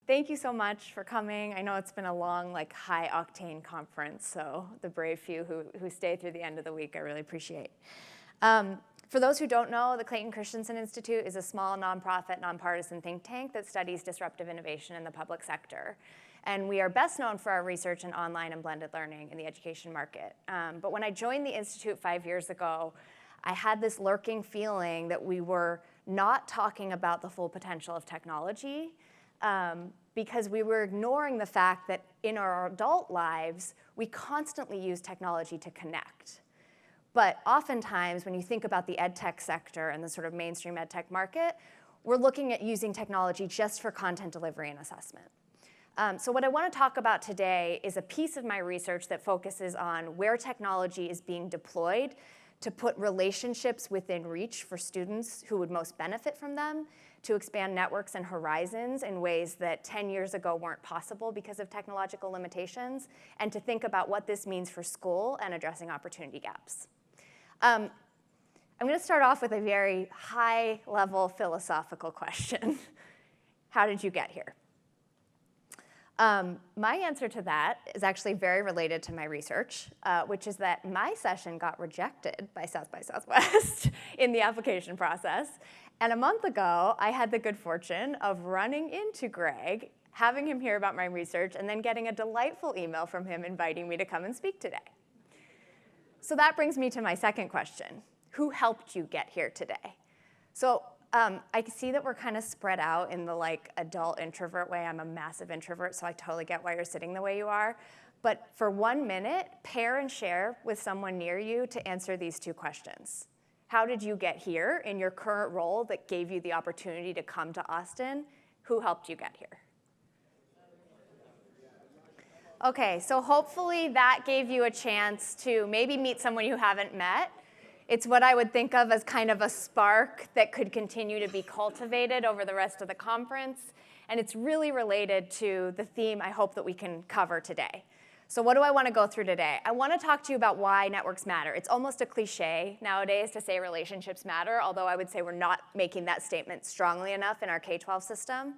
Thank you so much for coming. I know it's been a long, high-octane conference, so the brave few who stay through the end of the week, I really appreciate. For those who don't know, the Clayton Christensen Institute is a small, nonprofit, nonpartisan think tank that studies disruptive innovation in the public sector. And we are best known for our research in online and blended learning in the education market. But when I joined the Institute 5 years ago, I had this lurking feeling that we were not talking about the full potential of technology, because we were ignoring the fact that in our adult lives, we constantly use technology to connect. But oftentimes, when you think about the EdTech sector and the sort of mainstream EdTech market, we're looking at using technology just for content delivery and assessment. So what I want to talk about today is a piece of my research that focuses on where technology is being deployed to put relationships within reach for students who would most benefit from them, to expand networks and horizons in ways that 10 years ago weren't possible because of technological limitations, and to think about what this means for school and addressing opportunity gaps. I'm going to start off with a very high-level philosophical question. How did you get here? My answer to that is actually very related to my research, which is that my session got rejected by South by Southwest in the application process. And a month ago, I had the good fortune of running into Greg, having him hear about my research, and then getting a delightful email from him inviting me to come and speak today. So that brings me to my second question. Who helped you get here today? So I can see that we're kind of spread out in the adult introvert way. I'm a massive introvert, so I totally get why you're sitting the way you are. But for 1 minute, pair and share with someone near you to answer these two questions. How did you get here in your current role that gave you the opportunity to come to Austin? Who helped you get here? Okay, so hopefully that gave you a chance to maybe meet someone you haven't met. It's what I would think of as kind of a spark that could continue to be cultivated over the rest of the conference. And it's really related to the theme I hope that we can cover today. So what do I want to go through today? I want to talk to you about why networks matter. It's almost a cliche nowadays to say relationships matter, although I would say we're not making that statement strongly enough in our K-12 system.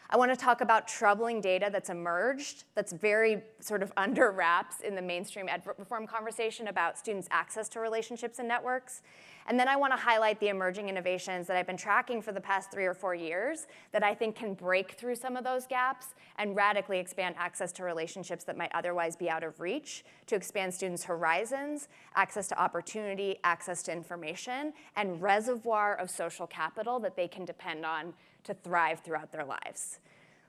I want to talk about troubling data that's emerged, that's very sort of under wraps in the mainstream ed reform conversation about students' access to relationships and networks. And then I want to highlight the emerging innovations that I've been tracking for the past 3 or 4 years that I think can break through some of those gaps and radically expand access to relationships that might otherwise be out of reach, to expand students' horizons, access to opportunity, access to information, and reservoir of social capital that they can depend on to thrive throughout their lives.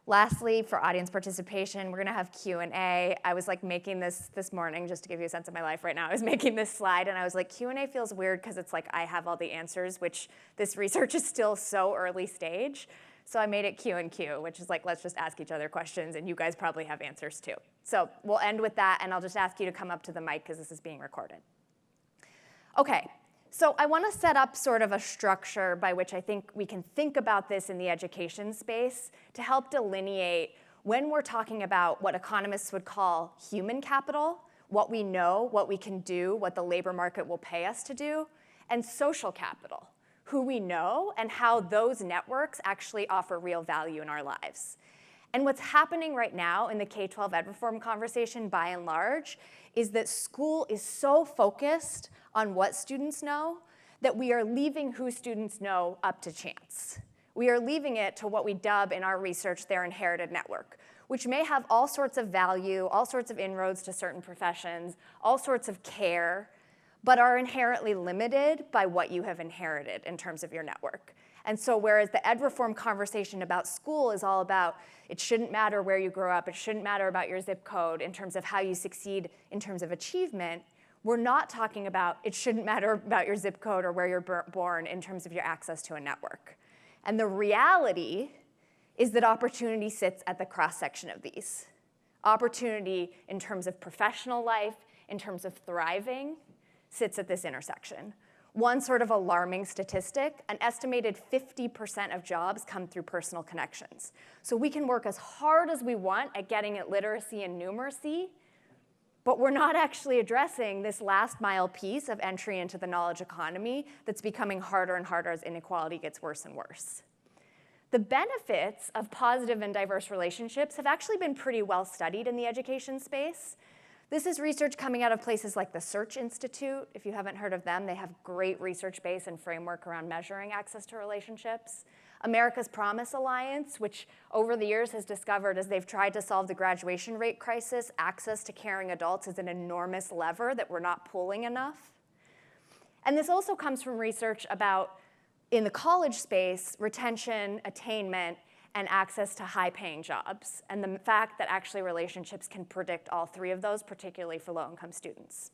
Lastly, for audience participation, we're going to have Q&A. I was making this morning, just to give you a sense of my life right now. I was making this slide, and I was like, Q&A feels weird because it's I have all the answers, which this research is still so early stage. So I made it Q&Q, which is let's just ask each other questions, and you guys probably have answers too. So we'll end with that, and I'll just ask you to come up to the mic because this is being recorded. Okay. So I want to set up sort of a structure by which I think we can think about this in the education space to help delineate when we're talking about what economists would call human capital, what we know, what we can do, what the labor market will pay us to do, and social capital, who we know and how those networks actually offer real value in our lives. And what's happening right now in the K-12 ed reform conversation, by and large, is that school is so focused on what students know that we are leaving who students know up to chance. We are leaving it to what we dub in our research their inherited network, which may have all sorts of value, all sorts of inroads to certain professions, all sorts of care, but are inherently limited by what you have inherited in terms of your network. And so whereas the ed reform conversation about school is all about it shouldn't matter where you grow up, it shouldn't matter about your zip code in terms of how you succeed in terms of achievement, we're not talking about it shouldn't matter about your zip code or where you're born in terms of your access to a network. And the reality is that opportunity sits at the cross-section of these. Opportunity in terms of professional life, in terms of thriving, sits at this intersection. One sort of alarming statistic, an estimated 50% of jobs come through personal connections. So we can work as hard as we want at getting at literacy and numeracy, but we're not actually addressing this last mile piece of entry into the knowledge economy that's becoming harder and harder as inequality gets worse and worse. The benefits of positive and diverse relationships have actually been pretty well studied in the education space. This is research coming out of places like the Search Institute. If you haven't heard of them, they have great research base and framework around measuring access to relationships. America's Promise Alliance, which over the years has discovered as they've tried to solve the graduation rate crisis, access to caring adults is an enormous lever that we're not pulling enough. And this also comes from research about, in the college space, retention, attainment, and access to high-paying jobs, and the fact that actually relationships can predict all three of those, particularly for low-income students.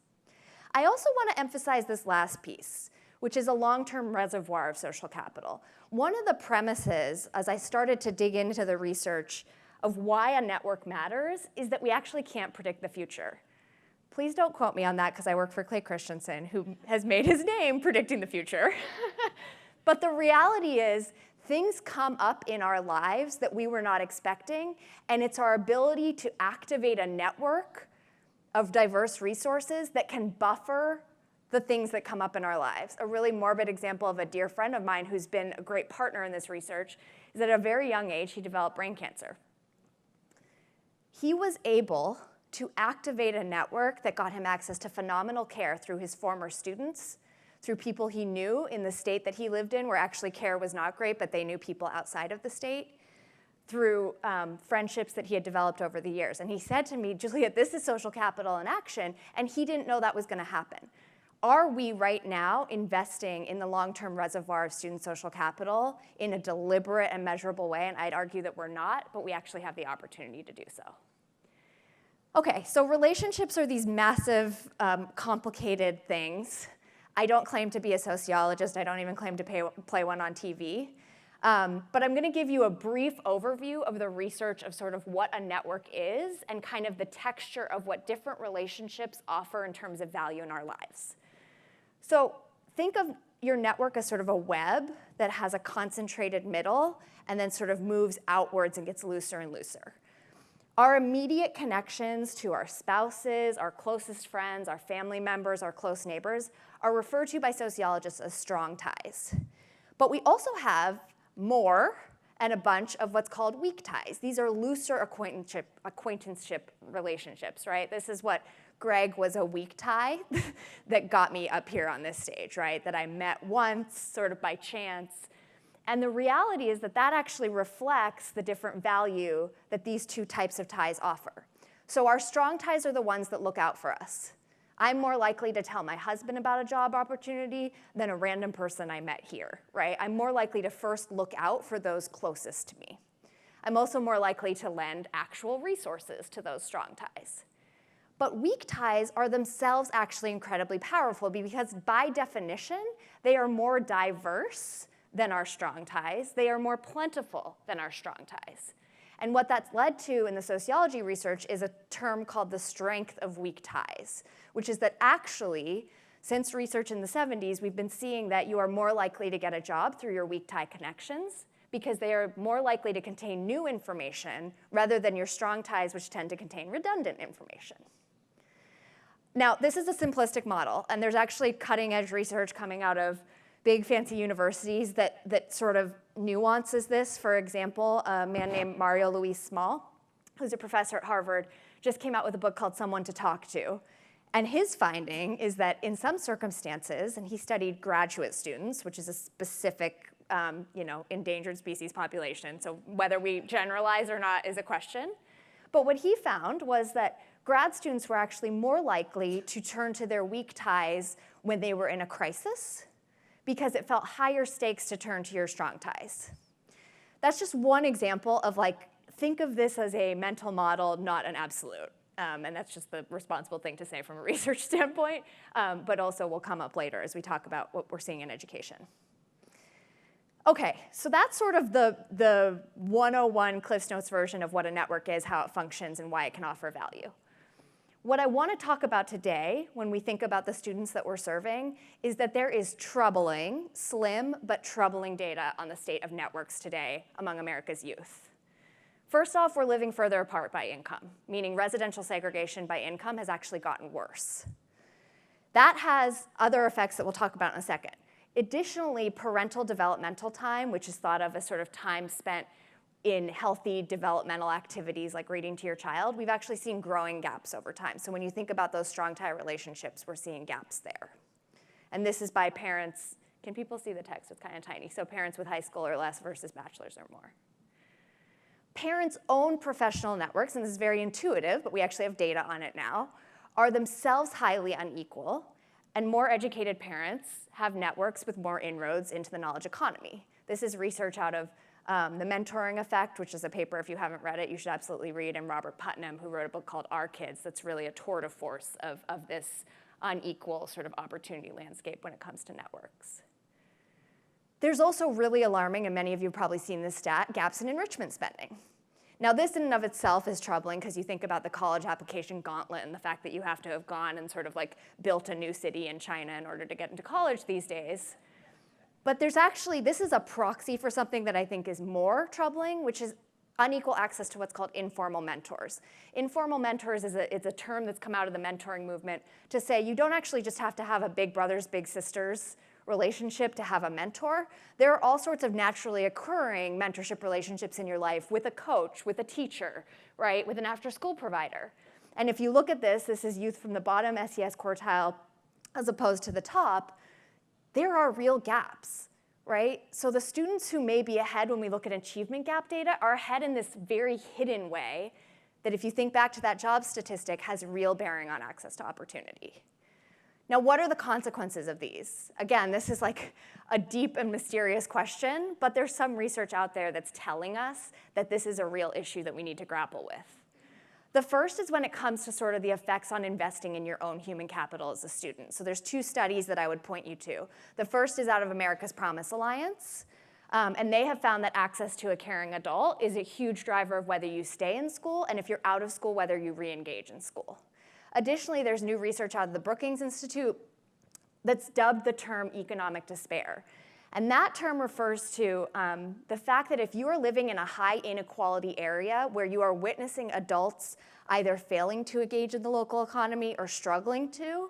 I also want to emphasize this last piece, which is a long-term reservoir of social capital. One of the premises, as I started to dig into the research of why a network matters, is that we actually can't predict the future. Please don't quote me on that, because I work for Clayton Christensen, who has made his name predicting the future. But the reality is, things come up in our lives that we were not expecting, and it's our ability to activate a network of diverse resources that can buffer the things that come up in our lives. A really morbid example of a dear friend of mine who's been a great partner in this research is that at a very young age, he developed brain cancer. He was able to activate a network that got him access to phenomenal care through his former students, through people he knew in the state that he lived in, where actually care was not great, but they knew people outside of the state, through friendships that he had developed over the years. And he said to me, Juliet, this is social capital in action, and he didn't know that was gonna happen. Are we right now investing in the long-term reservoir of student social capital in a deliberate and measurable way? And I'd argue that we're not, but we actually have the opportunity to do so. Okay, so relationships are these massive, complicated things. I don't claim to be a sociologist. I don't even claim to play one on TV. But I'm going to give you a brief overview of the research of sort of what a network is and kind of the texture of what different relationships offer in terms of value in our lives. So think of your network as sort of a web that has a concentrated middle and then sort of moves outwards and gets looser and looser. Our immediate connections to our spouses, our closest friends, our family members, our close neighbors are referred to by sociologists as strong ties. But we also have more and a bunch of what's called weak ties. These are looser acquaintanceship relationships, right? This is what Greg was a weak tie that got me up here on this stage, right? That I met once, sort of by chance. And the reality is that that actually reflects the different value that these two types of ties offer. So our strong ties are the ones that look out for us. I'm more likely to tell my husband about a job opportunity than a random person I met here, right? I'm more likely to first look out for those closest to me. I'm also more likely to lend actual resources to those strong ties. But weak ties are themselves actually incredibly powerful because by definition, they are more diverse than our strong ties. They are more plentiful than our strong ties. And what that's led to in the sociology research is a term called the strength of weak ties, which is that actually, since research in the 70s, we've been seeing that you are more likely to get a job through your weak tie connections because they are more likely to contain new information rather than your strong ties, which tend to contain redundant information. Now, this is a simplistic model, and there's actually cutting-edge research coming out of big fancy universities that sort of nuances this. For example, a man named Mario Luis Small, who's a professor at Harvard, just came out with a book called Someone to Talk To. And his finding is that in some circumstances, and he studied graduate students, which is a specific endangered species population, so whether we generalize or not is a question. But what he found was that grad students were actually more likely to turn to their weak ties when they were in a crisis, because it felt higher stakes to turn to your strong ties. That's just one example of think of this as a mental model, not an absolute. And that's just the responsible thing to say from a research standpoint, but also will come up later as we talk about what we're seeing in education. Okay, so that's sort of the 101 Cliff's Notes version of what a network is, how it functions, and why it can offer value. What I want to talk about today, when we think about the students that we're serving, is that there is troubling, slim but troubling data on the state of networks today among America's youth. First off, we're living further apart by income, meaning residential segregation by income has actually gotten worse. That has other effects that we'll talk about in a second. Additionally, parental developmental time, which is thought of as sort of time spent in healthy developmental activities like reading to your child, we've actually seen growing gaps over time. So when you think about those strong tie relationships, we're seeing gaps there. And this is by parents. Can people see the text? It's kind of tiny. So parents with high school or less versus bachelor's or more. Parents' own professional networks, and this is very intuitive, but we actually have data on it now, are themselves highly unequal, and more educated parents have networks with more inroads into the knowledge economy. This is research out of The Mentoring Effect, which is a paper, if you haven't read it, you should absolutely read, and Robert Putnam, who wrote a book called Our Kids, that's really a tour de force of this unequal sort of opportunity landscape when it comes to networks. There's also really alarming, and many of you have probably seen this stat, gaps in enrichment spending. Now this in and of itself is troubling because you think about the college application gauntlet and the fact that you have to have gone and sort of like built a new city in China in order to get into college these days. But there's actually, this is a proxy for something that I think is more troubling, which is unequal access to what's called informal mentors. Informal mentors is a term that's come out of the mentoring movement to say you don't actually just have to have a big brothers, big sisters relationship to have a mentor. There are all sorts of naturally occurring mentorship relationships in your life with a coach, with a teacher, right, with an after-school provider. And if you look at this is youth from the bottom SES quartile as opposed to the top, there are real gaps, right? So the students who may be ahead when we look at achievement gap data are ahead in this very hidden way that if you think back to that job statistic has real bearing on access to opportunity. Now, what are the consequences of these? Again, this is like a deep and mysterious question, but there's some research out there that's telling us that this is a real issue that we need to grapple with. The first is when it comes to sort of the effects on investing in your own human capital as a student. So there's two studies that I would point you to. The first is out of America's Promise Alliance, and they have found that access to a caring adult is a huge driver of whether you stay in school, and if you're out of school, whether you re-engage in school. Additionally, there's new research out of the Brookings Institute that's dubbed the term economic despair. And that term refers to the fact that if you are living in a high inequality area where you are witnessing adults either failing to engage in the local economy or struggling to,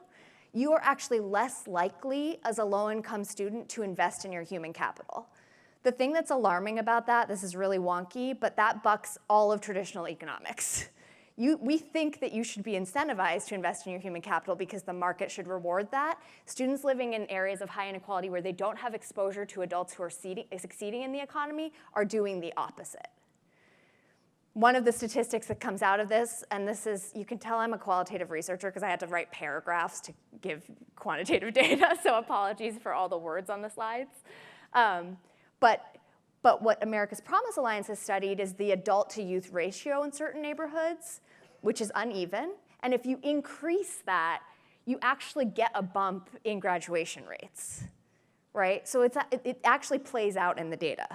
you are actually less likely as a low-income student to invest in your human capital. The thing that's alarming about that, this is really wonky, but that bucks all of traditional economics. We think that you should be incentivized to invest in your human capital because the market should reward that. Students living in areas of high inequality where they don't have exposure to adults who are succeeding in the economy are doing the opposite. One of the statistics that comes out of this, and this is, you can tell I'm a qualitative researcher because I had to write paragraphs to give quantitative data, so apologies for all the words on the slides. But what America's Promise Alliance has studied is the adult to youth ratio in certain neighborhoods, which is uneven. And if you increase that, you actually get a bump in graduation rates, right? So it actually plays out in the data.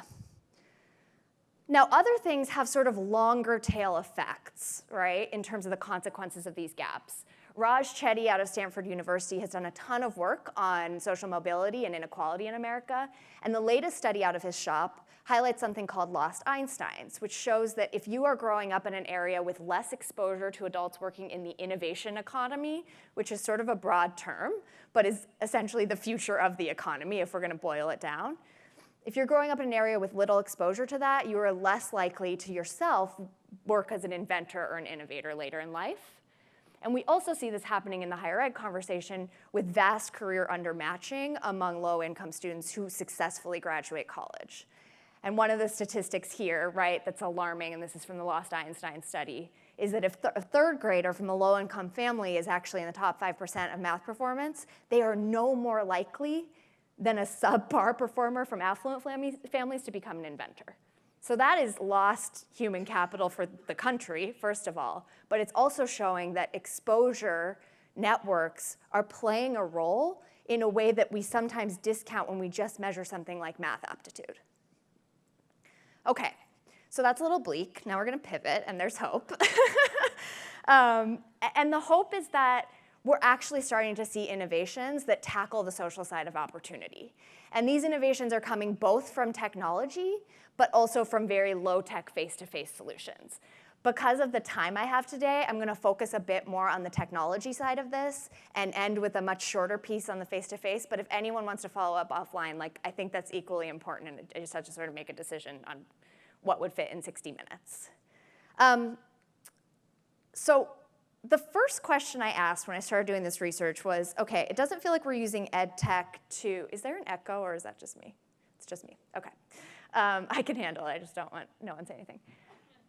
Now, other things have sort of longer tail effects, right, in terms of the consequences of these gaps. Raj Chetty out of Stanford University has done a ton of work on social mobility and inequality in America. And the latest study out of his shop highlights something called Lost Einsteins, which shows that if you are growing up in an area with less exposure to adults working in the innovation economy, which is sort of a broad term, but is essentially the future of the economy if we're going to boil it down. If you're growing up in an area with little exposure to that, you are less likely to yourself work as an inventor or an innovator later in life. And we also see this happening in the higher ed conversation with vast career undermatching among low-income students who successfully graduate college. And one of the statistics here, right, that's alarming, and this is from the Lost Einstein study, is that if a third grader from a low-income family is actually in the top 5% of math performance, they are no more likely than a subpar performer from affluent families to become an inventor. So that is lost human capital for the country, first of all, but it's also showing that exposure networks are playing a role in a way that we sometimes discount when we just measure something like math aptitude. Okay, so that's a little bleak. Now we're going to pivot, and there's hope. And the hope is that we're actually starting to see innovations that tackle the social side of opportunity. And these innovations are coming both from technology, but also from very low-tech face-to-face solutions. Because of the time I have today, I'm going to focus a bit more on the technology side of this and end with a much shorter piece on the face-to-face. But if anyone wants to follow up offline, like, I think that's equally important, and I just have to sort of make a decision on what would fit in 60 minutes. So the first question I asked when I started doing this research was, OK, it doesn't feel like we're using EdTech to, is there an echo, or is that just me? It's just me. OK. I can handle it. I just don't want no one to say anything.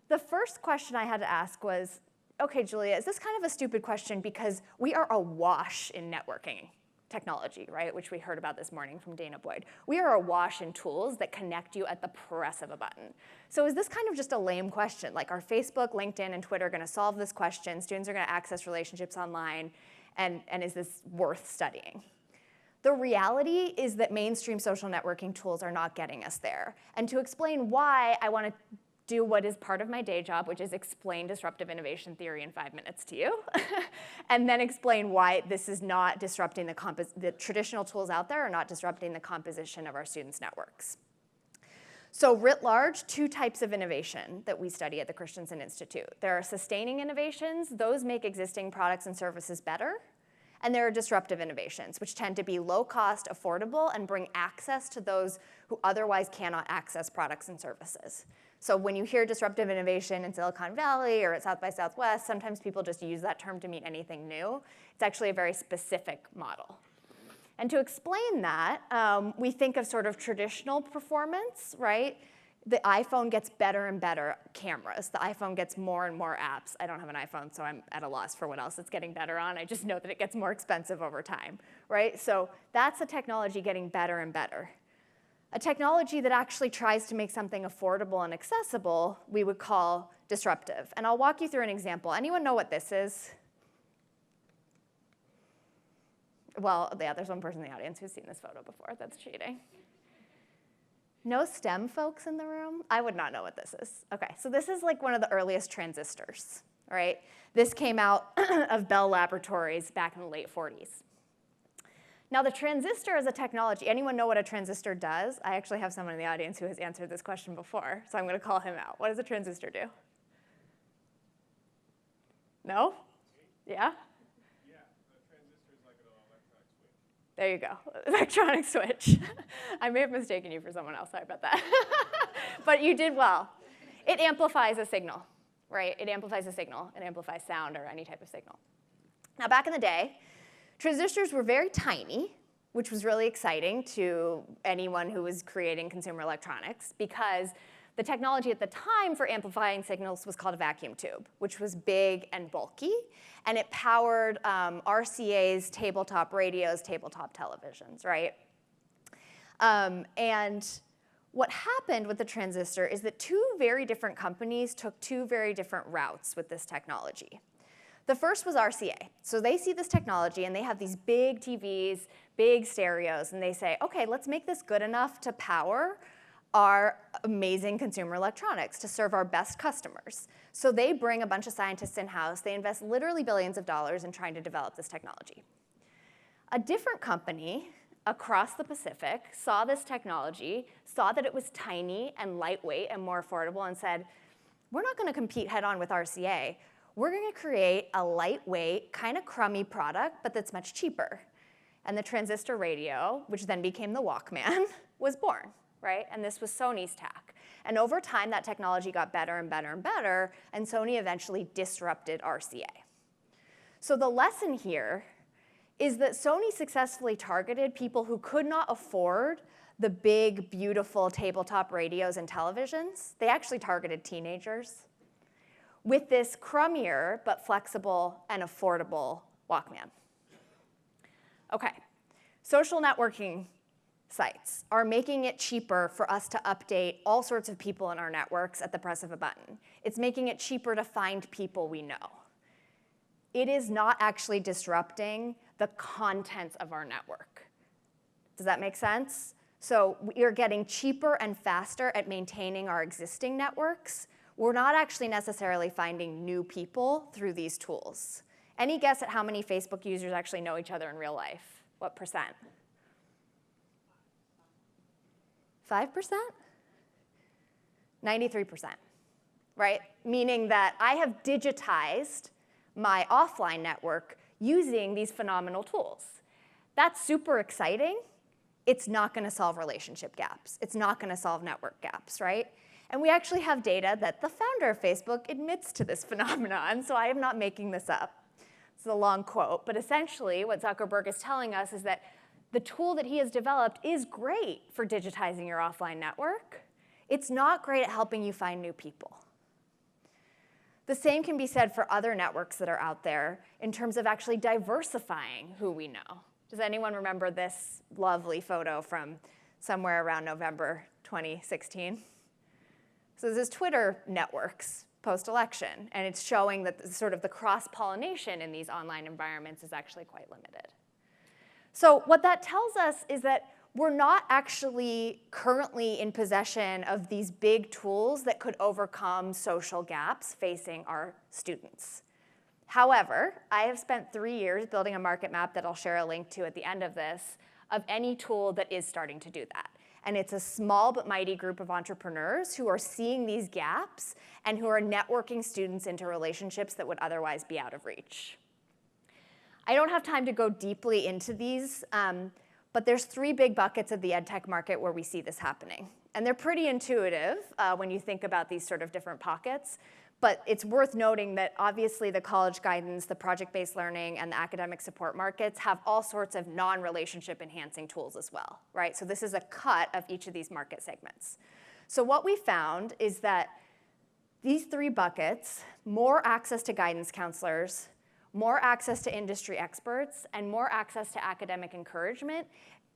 The first question I had to ask was, OK, Julia, is this kind of a stupid question because we are awash in networking technology, right, which we heard about this morning from Dana Boyd. We are awash in tools that connect you at the press of a button. So is this kind of just a lame question? Like, are Facebook, LinkedIn, and Twitter going to solve this question? Students are going to access relationships online, and is this worth studying? The reality is that mainstream social networking tools are not getting us there. And to explain why, I want to do what is part of my day job, which is explain disruptive innovation theory in 5 minutes to you, and then explain why this is not disrupting the traditional tools out there are not disrupting the composition of our students' networks. So writ large, 2 types of innovation that we study at the Christensen Institute. There are sustaining innovations. Those make existing products and services better. And there are disruptive innovations, which tend to be low cost, affordable, and bring access to those who otherwise cannot access products and services. So when you hear disruptive innovation in Silicon Valley or at South by Southwest, sometimes people just use that term to mean anything new. It's actually a very specific model. And to explain that, we think of sort of traditional performance, right? The iPhone gets better and better cameras. The iPhone gets more and more apps. I don't have an iPhone, so I'm at a loss for what else it's getting better on. I just know that it gets more expensive over time, right? So that's a technology getting better and better. A technology that actually tries to make something affordable and accessible, we would call disruptive. And I'll walk you through an example. Anyone know what this is? Well, yeah, there's one person in the audience who's seen this photo before. That's cheating. No STEM folks in the room? I would not know what this is. OK, so this is like one of the earliest transistors, right? This came out of Bell Laboratories back in the late 40s. Now, the transistor as a technology, anyone know what a transistor does? I actually have someone in the audience who has answered this question before, so I'm going to call him out. What does a transistor do? No? Yeah? Yeah, a transistor is like an electronic switch. There you go, electronic switch. I may have mistaken you for someone else, sorry about that. But you did well. It amplifies a signal, right? It amplifies a signal. It amplifies sound or any type of signal. Now, back in the day, transistors were very tiny, which was really exciting to anyone who was creating consumer electronics, because the technology at the time for amplifying signals was called a vacuum tube, which was big and bulky, and it powered RCA's, tabletop radios, tabletop televisions, right? And what happened with the transistor is that 2 very different companies took 2 very different routes with this technology. The first was RCA. So they see this technology, and they have these big TVs, big stereos, and they say, OK, let's make this good enough to power our amazing consumer electronics, to serve our best customers. So they bring a bunch of scientists in-house. They invest literally billions of dollars in trying to develop this technology. A different company across the Pacific saw this technology, saw that it was tiny and lightweight and more affordable, and said, we're not going to compete head-on with RCA. We're going to create a lightweight, kind of crummy product, but that's much cheaper. And the transistor radio, which then became the Walkman, was born, right? And this was Sony's tack. And over time, that technology got better and better and better, and Sony eventually disrupted RCA. So the lesson here is that Sony successfully targeted people who could not afford the big, beautiful tabletop radios and televisions. They actually targeted teenagers with this crummier but flexible and affordable Walkman. OK, social networking sites are making it cheaper for us to update all sorts of people in our networks at the press of a button. It's making it cheaper to find people we know. It is not actually disrupting the contents of our network. Does that make sense? So we're getting cheaper and faster at maintaining our existing networks. We're not actually necessarily finding new people through these tools. Any guess at how many Facebook users actually know each other in real life? What percent? 5%? 93%, right? Meaning that I have digitized my offline network using these phenomenal tools. That's super exciting. It's not going to solve relationship gaps. It's not going to solve network gaps, right? And we actually have data that the founder of Facebook admits to this phenomenon, so I am not making this up. It's a long quote, but essentially what Zuckerberg is telling us is that the tool that he has developed is great for digitizing your offline network. It's not great at helping you find new people. The same can be said for other networks that are out there in terms of actually diversifying who we know. Does anyone remember this lovely photo from somewhere around November 2016? So this is Twitter networks post-election, and it's showing that sort of the cross-pollination in these online environments is actually quite limited. So what that tells us is that we're not actually currently in possession of these big tools that could overcome social gaps facing our students. However, I have spent 3 years building a market map that I'll share a link to at the end of this of any tool that is starting to do that. And it's a small but mighty group of entrepreneurs who are seeing these gaps and who are networking students into relationships that would otherwise be out of reach. I don't have time to go deeply into these, but there's 3 big buckets of the EdTech market where we see this happening. And they're pretty intuitive when you think about these sort of different pockets. But it's worth noting that obviously the college guidance, the project-based learning, and the academic support markets have all sorts of non-relationship enhancing tools as well, right? So this is a cut of each of these market segments. So what we found is that these 3 buckets, more access to guidance counselors, more access to industry experts, and more access to academic encouragement,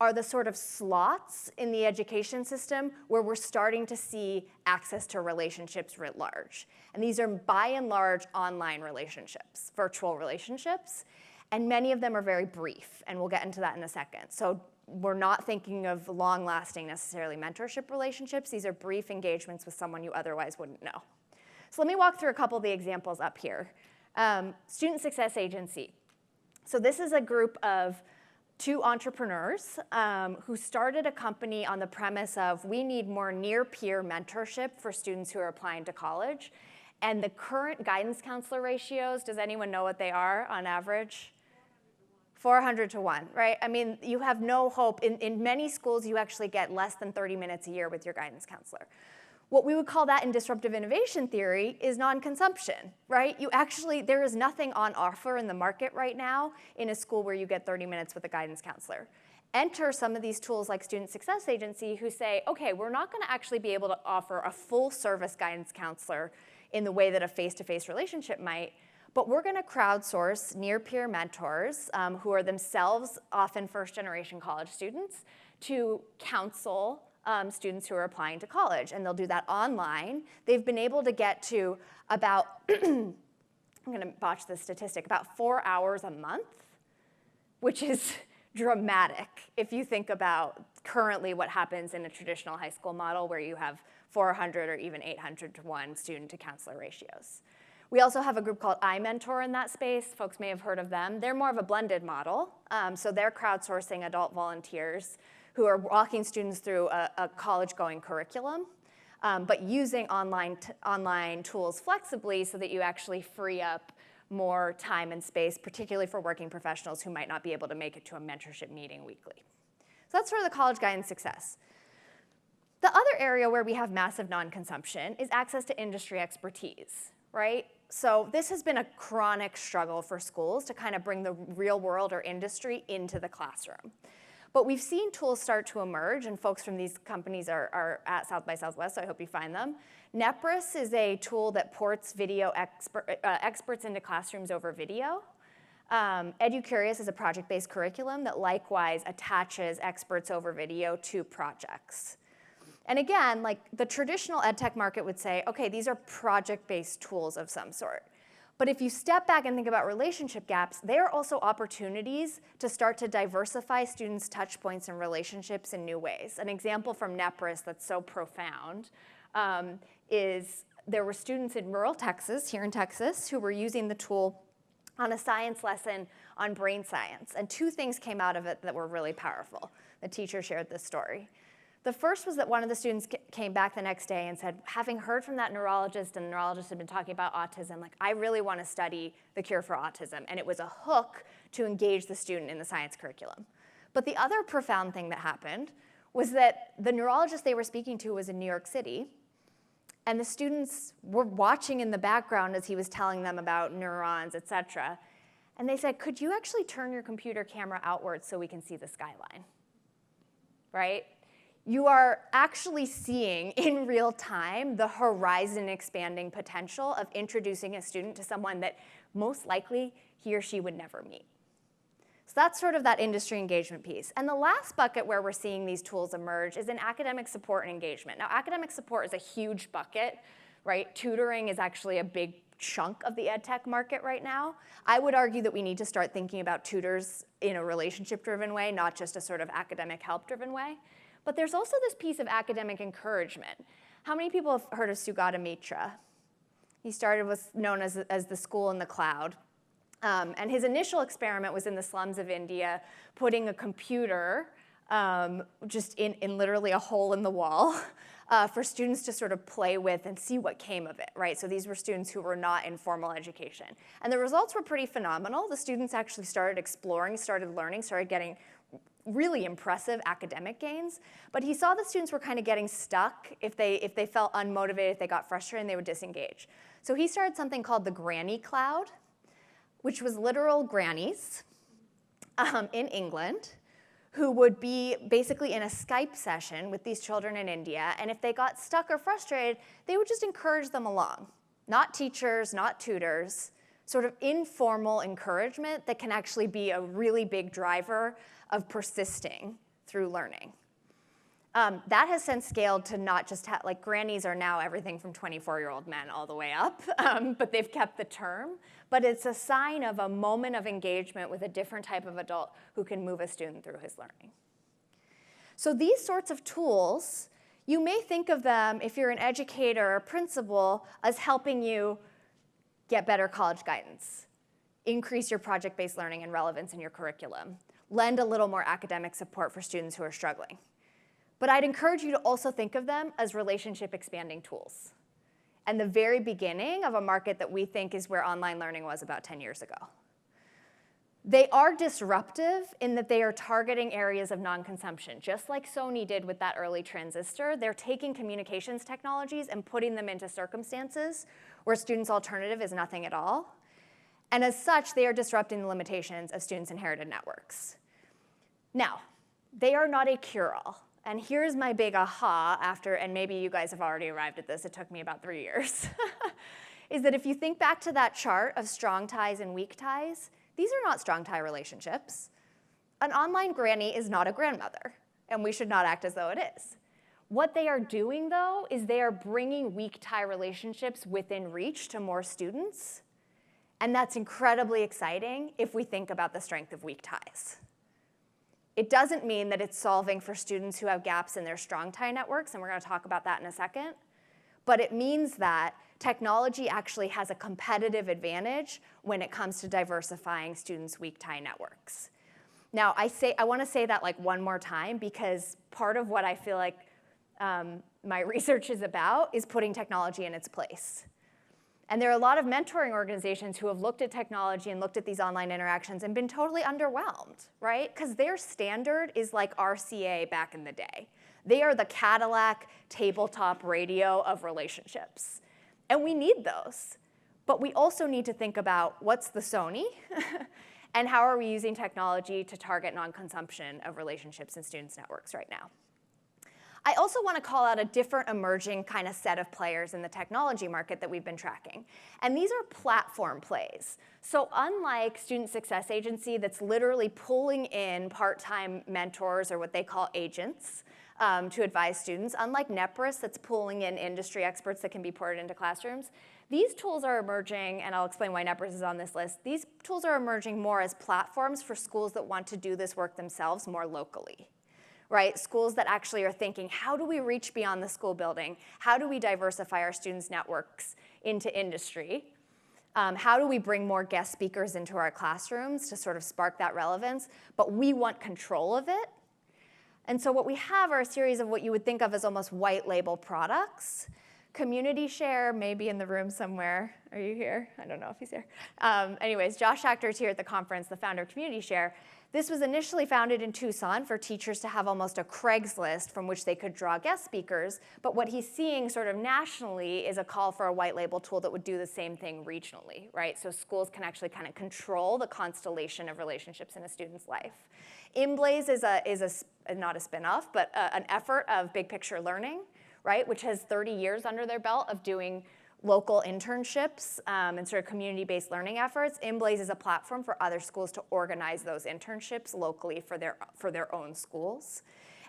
are the sort of slots in the education system where we're starting to see access to relationships writ large. And these are by and large online relationships, virtual relationships, and many of them are very brief, and we'll get into that in a second. So we're not thinking of long-lasting necessarily mentorship relationships. These are brief engagements with someone you otherwise wouldn't know. So let me walk through a couple of the examples up here. Student Success Agency. So this is a group of 2 entrepreneurs who started a company on the premise of we need more near-peer mentorship for students who are applying to college. And the current guidance counselor ratios, does anyone know what they are on average? 400 to 1, right? I mean, you have no hope. In many schools, you actually get less than 30 minutes a year with your guidance counselor. What we would call that in disruptive innovation theory is non-consumption, right? There is nothing on offer in the market right now in a school where you get 30 minutes with a guidance counselor. Enter some of these tools like Student Success Agency who say, okay, we're not gonna actually be able to offer a full service guidance counselor in the way that a face-to-face relationship might, but we're gonna crowdsource near-peer mentors who are themselves often first-generation college students to counsel students who are applying to college, and they'll do that online. They've been able to get to about, I'm gonna botch this statistic, about 4 hours a month, which is dramatic if you think about currently what happens in a traditional high school model where you have 400 or even 800 to 1 student to counselor ratios. We also have a group called iMentor in that space. Folks may have heard of them. They're more of a blended model, so they're crowdsourcing adult volunteers who are walking students through a college-going curriculum, but using online tools flexibly so that you actually free up more time and space, particularly for working professionals who might not be able to make it to a mentorship meeting weekly. So that's sort of the college guidance success. The other area where we have massive non-consumption is access to industry expertise, right? So this has been a chronic struggle for schools to kind of bring the real world or industry into the classroom. But we've seen tools start to emerge, and folks from these companies are at South by Southwest, so I hope you find them. Narus is a tool that ports video experts into classrooms over video. EduCurious is a project-based curriculum that likewise attaches experts over video to projects. And again, like the traditional EdTech market would say, okay, these are project-based tools of some sort. But if you step back and think about relationship gaps, they are also opportunities to start to diversify students' touch points and relationships in new ways. An example from Narus that's so profound is there were students in rural Texas, here in Texas, who were using the tool on a science lesson on brain science. And 2 things came out of it that were really powerful. The teacher shared this story. The first was that one of the students came back the next day and said, having heard from that neurologist, and the neurologist had been talking about autism, like, I really want to study the cure for autism. And it was a hook to engage the student in the science curriculum. But the other profound thing that happened was that the neurologist they were speaking to was in New York City, and the students were watching in the background as he was telling them about neurons, et cetera. And they said, could you actually turn your computer camera outwards so we can see the skyline? Right? You are actually seeing in real time the horizon expanding potential of introducing a student to someone that most likely he or she would never meet. So that's sort of that industry engagement piece. And the last bucket where we're seeing these tools emerge is in academic support and engagement. Now, academic support is a huge bucket, right? Tutoring is actually a big chunk of the EdTech market right now. I would argue that we need to start thinking about tutors in a relationship-driven way, not just a sort of academic help-driven way. But there's also this piece of academic encouragement. How many people have heard of Sugata Mitra? He started what's known as the school in the cloud. And his initial experiment was in the slums of India, putting a computer just in literally a hole in the wall for students to sort of play with and see what came of it, right? So these were students who were not in formal education. And the results were pretty phenomenal. The students actually started exploring, started learning, started getting really impressive academic gains. But he saw the students were kind of getting stuck. If they felt unmotivated, if they got frustrated, they would disengage. So he started something called the Granny Cloud, which was literal grannies in England who would be basically in a Skype session with these children in India. And if they got stuck or frustrated, they would just encourage them along. Not teachers, not tutors, sort of informal encouragement that can actually be a really big driver of persisting through learning. That has since scaled to not just like grannies are now everything from 24-year-old men all the way up, but they've kept the term. But it's a sign of a moment of engagement with a different type of adult who can move a student through his learning. So these sorts of tools, you may think of them, if you're an educator or principal, as helping you get better college guidance, increase your project-based learning and relevance in your curriculum, lend a little more academic support for students who are struggling. But I'd encourage you to also think of them as relationship-expanding tools, and the very beginning of a market that we think is where online learning was about 10 years ago. They are disruptive in that they are targeting areas of non-consumption. Just like Sony did with that early transistor, they're taking communications technologies and putting them into circumstances where students' alternative is nothing at all. And as such, they are disrupting the limitations of students' inherited networks. Now, they are not a cure-all. And here's my big aha after, and maybe you guys have already arrived at this, it took me about 3 years, is that if you think back to that chart of strong ties and weak ties, these are not strong tie relationships. An online granny is not a grandmother, and we should not act as though it is. What they are doing, though, is they are bringing weak tie relationships within reach to more students, and that's incredibly exciting if we think about the strength of weak ties. It doesn't mean that it's solving for students who have gaps in their strong tie networks, and we're going to talk about that in a second. But it means that technology actually has a competitive advantage when it comes to diversifying students' weak tie networks. Now, I want to say that like one more time, because part of what I feel like my research is about is putting technology in its place. And there are a lot of mentoring organizations who have looked at technology and looked at these online interactions and been totally underwhelmed, right? Because their standard is like RCA back in the day. They are the Cadillac tabletop radio of relationships. And we need those. But we also need to think about what's the Sony and how are we using technology to target non-consumption of relationships in students' networks right now. I also want to call out a different emerging kind of set of players in the technology market that we've been tracking. And these are platform plays. So unlike Student Success Agency that's literally pulling in part-time mentors or what they call agents to advise students, unlike Nepris that's pulling in industry experts that can be ported into classrooms, these tools are emerging, and I'll explain why Nepris is on this list. These tools are emerging more as platforms for schools that want to do this work themselves more locally. Right? Schools that actually are thinking, how do we reach beyond the school building? How do we diversify our students' networks into industry? How do we bring more guest speakers into our classrooms to sort of spark that relevance? But we want control of it. And so what we have are a series of what you would think of as almost white label products. Community Share may be in the room somewhere. Are you here? I don't know if he's here. Anyways, Josh Actor is here at the conference, the founder of Community Share. This was initially founded in Tucson for teachers to have almost a Craigslist from which they could draw guest speakers. But what he's seeing sort of nationally is a call for a white label tool that would do the same thing regionally, right? So schools can actually kind of control the constellation of relationships in a student's life. InBlaze is not a spin-off, but an effort of Big Picture Learning, right, which has 30 years under their belt of doing local internships and sort of community-based learning efforts. InBlaze is a platform for other schools to organize those internships locally for their own schools.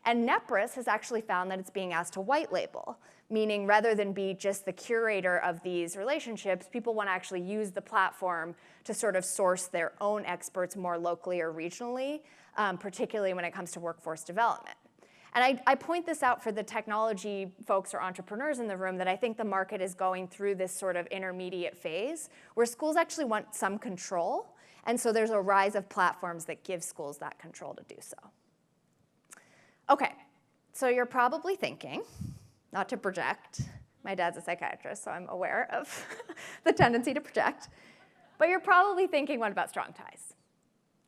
And Nepris has actually found that it's being asked to white label, meaning rather than be just the curator of these relationships, people want to actually use the platform to sort of source their own experts more locally or regionally, particularly when it comes to workforce development. And I point this out for the technology folks or entrepreneurs in the room that I think the market is going through this sort of intermediate phase where schools actually want some control. And so there's a rise of platforms that give schools that control to do so. Okay, so you're probably thinking, not to project, my dad's a psychiatrist, so I'm aware of the tendency to project, but you're probably thinking, what about strong ties?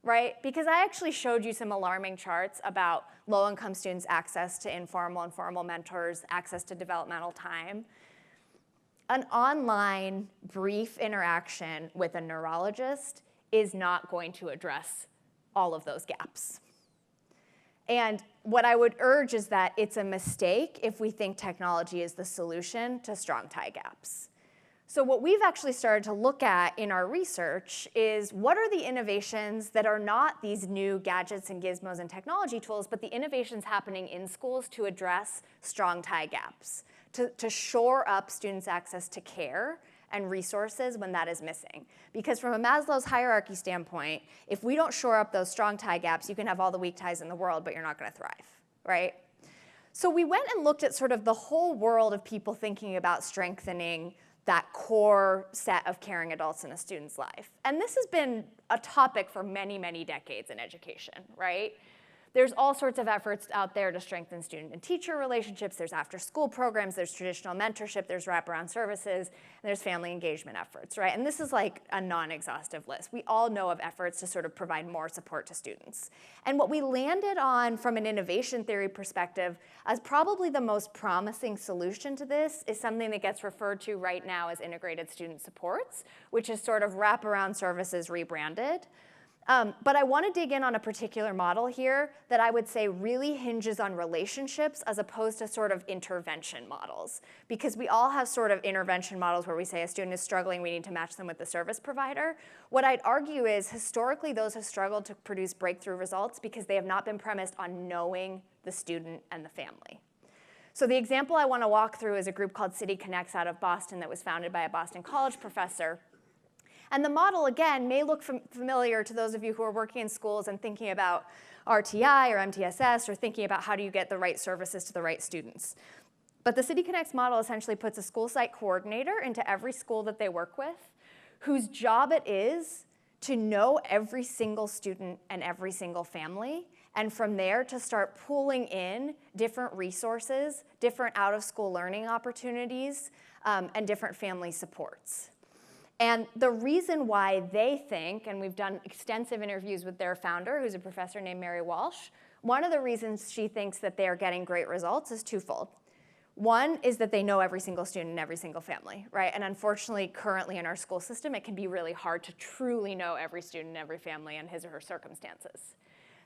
Right? Because I actually showed you some alarming charts about low-income students' access to informal and formal mentors, access to developmental time. An online brief interaction with a neurologist is not going to address all of those gaps. And what I would urge is that it's a mistake if we think technology is the solution to strong tie gaps. So what we've actually started to look at in our research is what are the innovations that are not these new gadgets and gizmos and technology tools, but the innovations happening in schools to address strong tie gaps, to shore up students' access to care and resources when that is missing. Because from a Maslow's hierarchy standpoint, if we don't shore up those strong tie gaps, you can have all the weak ties in the world, but you're not going to thrive, right? So we went and looked at sort of the whole world of people thinking about strengthening that core set of caring adults in a student's life. And this has been a topic for many, many decades in education, right? There's all sorts of efforts out there to strengthen student and teacher relationships. There's after-school programs, there's traditional mentorship, there's wraparound services, and there's family engagement efforts, right? And this is like a non-exhaustive list. We all know of efforts to sort of provide more support to students. And what we landed on from an innovation theory perspective as probably the most promising solution to this is something that gets referred to right now as integrated student supports, which is sort of wraparound services rebranded. But I want to dig in on a particular model here that I would say really hinges on relationships as opposed to sort of intervention models. Because we all have sort of intervention models where we say a student is struggling, we need to match them with the service provider. What I'd argue is historically those have struggled to produce breakthrough results because they have not been premised on knowing the student and the family. So the example I want to walk through is a group called City Connects out of Boston that was founded by a Boston College professor. And the model, again, may look familiar to those of you who are working in schools and thinking about RTI or MTSS or thinking about how do you get the right services to the right students. But the City Connects model essentially puts a school site coordinator into every school that they work with, whose job it is to know every single student and every single family, and from there to start pulling in different resources, different out-of-school learning opportunities, and different family supports. And the reason why they think, and we've done extensive interviews with their founder, who's a professor named Mary Walsh, one of the reasons she thinks that they are getting great results is twofold. One is that they know every single student and every single family, right? And unfortunately, currently in our school system, it can be really hard to truly know every student and every family and his or her circumstances.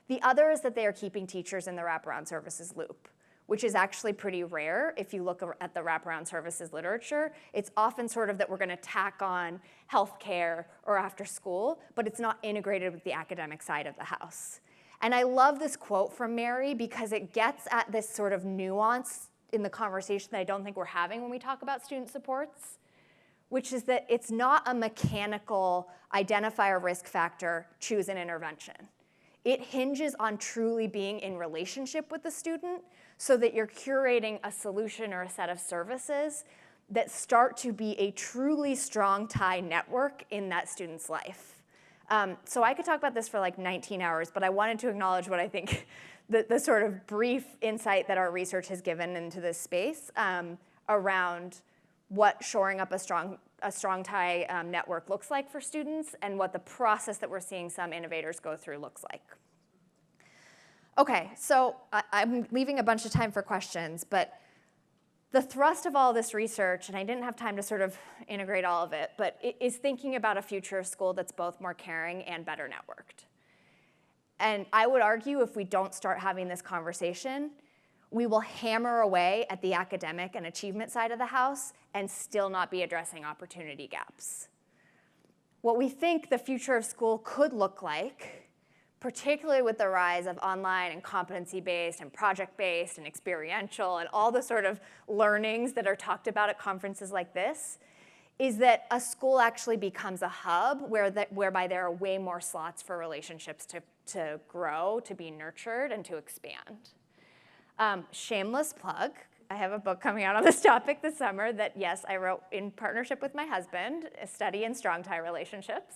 The other is that they are keeping teachers in the wraparound services loop, which is actually pretty rare if you look at the wraparound services literature. It's often sort of that we're going to tack on healthcare or after school, but it's not integrated with the academic side of the house. And I love this quote from Mary because it gets at this sort of nuance in the conversation that I don't think we're having when we talk about student supports, which is that it's not a mechanical identify a risk factor, choose an intervention. It hinges on truly being in relationship with the student so that you're curating a solution or a set of services that start to be a truly strong tie network in that student's life. So I could talk about this for like 19 hours, but I wanted to acknowledge what I think the sort of brief insight that our research has given into this space around what shoring up a strong tie network looks like for students and what the process that we're seeing some innovators go through looks like. Okay, so I'm leaving a bunch of time for questions, but the thrust of all this research, and I didn't have time to sort of integrate all of it, but it is thinking about a future of school that's both more caring and better networked. And I would argue if we don't start having this conversation, we will hammer away at the academic and achievement side of the house and still not be addressing opportunity gaps. What we think the future of school could look like, particularly with the rise of online and competency-based and project-based and experiential and all the sort of learnings that are talked about at conferences like this, is that a school actually becomes a hub whereby there are way more slots for relationships to grow, to be nurtured, and to expand. Shameless plug, I have a book coming out on this topic this summer that, yes, I wrote in partnership with my husband, A Study in Strong Tie Relationships.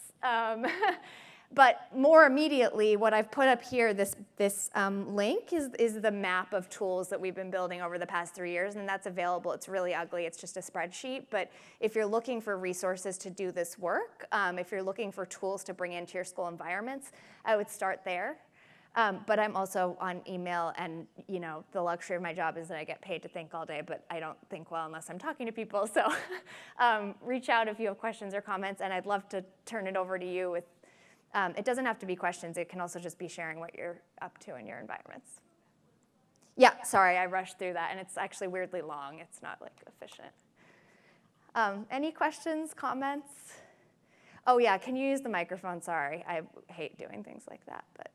But more immediately, what I've put up here, this link, is the map of tools that we've been building over the past 3 years, and that's available. It's really ugly. It's just a spreadsheet. But if you're looking for resources to do this work, if you're looking for tools to bring into your school environments, I would start there. But I'm also on email, and the luxury of my job is that I get paid to think all day, but I don't think well unless I'm talking to people. So reach out if you have questions or comments, and I'd love to turn it over to you with. It doesn't have to be questions. It can also just be sharing what you're up to in your environments. Yeah, sorry, I rushed through that, and it's actually weirdly long. It's not like efficient. Any questions, comments? Oh yeah, can you use the microphone? Sorry, I hate doing things like that, but.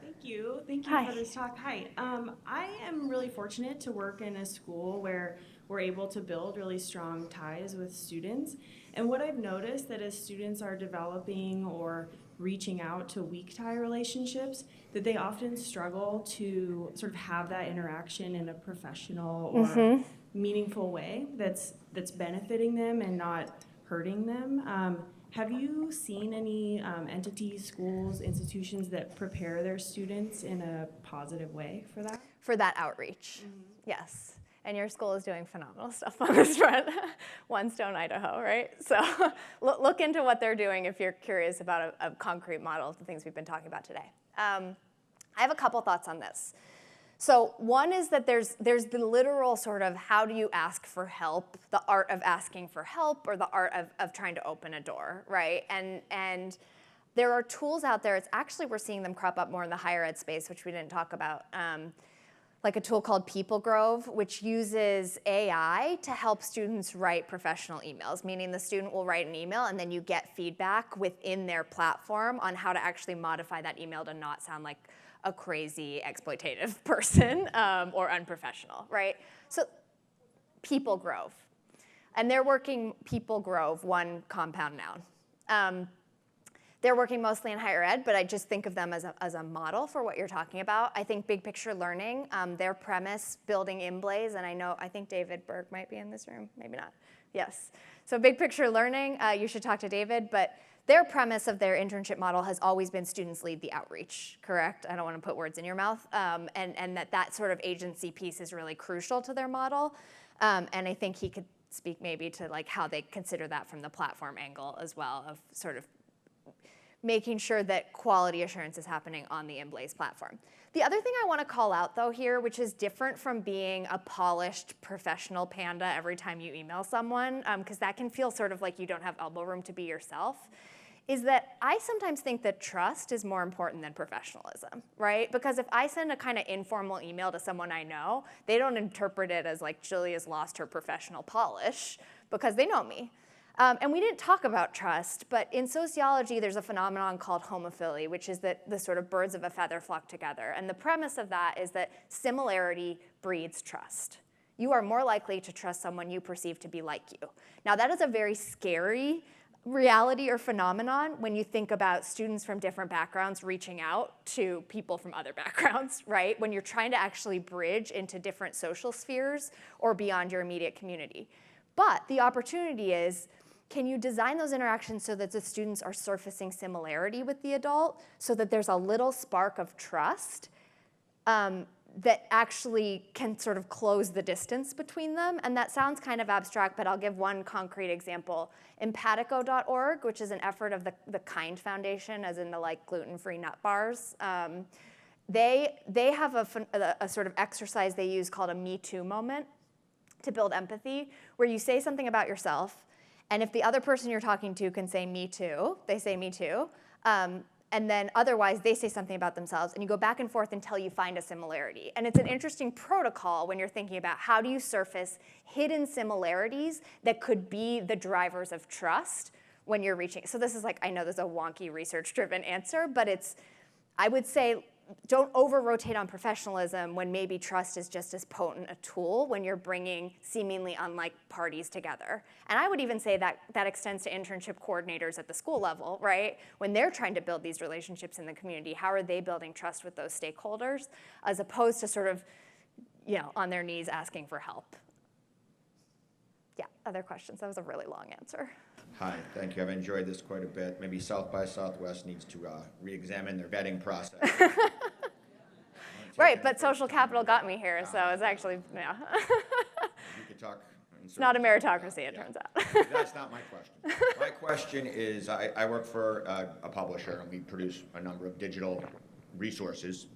Thank you Hi. for this talk. Hi, I am really fortunate to work in a school where we're able to build really strong ties with students. And what I've noticed that as students are developing or reaching out to weak tie relationships, that they often struggle to sort of have that interaction in a professional or meaningful way that's benefiting them and not hurting them. Have you seen any entities, schools, institutions that prepare their students in a positive way for that? For that outreach, yes. And your school is doing phenomenal stuff on this front. One Stone, Idaho, right? So look into what they're doing if you're curious about a concrete model of the things we've been talking about today. I have a couple thoughts on this. So one is that there's the literal sort of how do you ask for help, the art of asking for help, or the art of trying to open a door, right? And there are tools out there. It's actually, we're seeing them crop up more in the higher ed space, which we didn't talk about. Like a tool called People Grove, which uses AI to help students write professional emails, meaning the student will write an email and then you get feedback within their platform on how to actually modify that email to not sound like a crazy exploitative person or unprofessional, right? So People Grove. And they're working People Grove, one compound noun. They're working mostly in higher ed, but I just think of them as a model for what you're talking about. I think big picture learning, their premise, building InBlaze, and I think David Berg might be in this room, maybe not. Yes. So big picture learning, you should talk to David, but their premise of their internship model has always been students lead the outreach, correct? I don't want to put words in your mouth. And that sort of agency piece is really crucial to their model. And I think he could speak maybe to like how they consider that from the platform angle as well, of sort of making sure that quality assurance is happening on the InBlaze platform. The other thing I want to call out though here, which is different from being a polished professional panda every time you email someone, because that can feel sort of like you don't have elbow room to be yourself, is that I sometimes think that trust is more important than professionalism, right? Because if I send a kind of informal email to someone I know, they don't interpret it as like Julia's lost her professional polish because they know me. And we didn't talk about trust, but in sociology, there's a phenomenon called homophily, which is that the sort of birds of a feather flock together. And the premise of that is that similarity breeds trust. You are more likely to trust someone you perceive to be like you. Now, that is a very scary reality or phenomenon when you think about students from different backgrounds reaching out to people from other backgrounds, right? When you're trying to actually bridge into different social spheres or beyond your immediate community. But the opportunity is, can you design those interactions so that the students are surfacing similarity with the adult, so that there's a little spark of trust that actually can sort of close the distance between them? And that sounds kind of abstract, but I'll give one concrete example. Empatico.org, which is an effort of the Kind Foundation, as in the like gluten-free nut bars, they have a sort of exercise they use called a Me Too moment to build empathy, where you say something about yourself, and if the other person you're talking to can say me too, they say me too, and then otherwise they say something about themselves, and you go back and forth until you find a similarity. And it's an interesting protocol when you're thinking about how do you surface hidden similarities that could be the drivers of trust when you're reaching. So this is like, I know this is a wonky research-driven answer, but it's, I would say, don't over-rotate on professionalism when maybe trust is just as potent a tool when you're bringing seemingly unlike parties together. And I would even say that that extends to internship coordinators at the school level, right? When they're trying to build these relationships in the community, how are they building trust with those stakeholders as opposed to sort of, you know, on their knees asking for help? Yeah, other questions? That was a really long answer. Hi, thank you. I've enjoyed this quite a bit. Maybe South by Southwest needs to re-examine their vetting process. Right, but social capital got me here, so it's actually, yeah. You could talk. It's not a meritocracy, it turns out. That's not my question. My question is, I work for a publisher, and we produce a number of digital resources.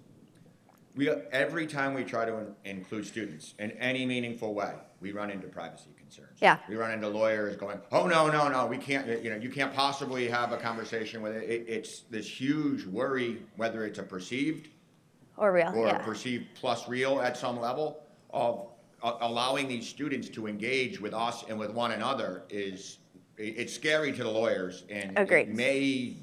Every time we try to include students in any meaningful way, we run into privacy concerns. Yeah. We run into lawyers going, oh, no, we can't, you can't possibly have a conversation with it. It's this huge worry, whether it's a perceived or real, or yeah. perceived plus real at some level, of allowing these students to engage with us and with one another it's scary to the lawyers, and Agreed. It may,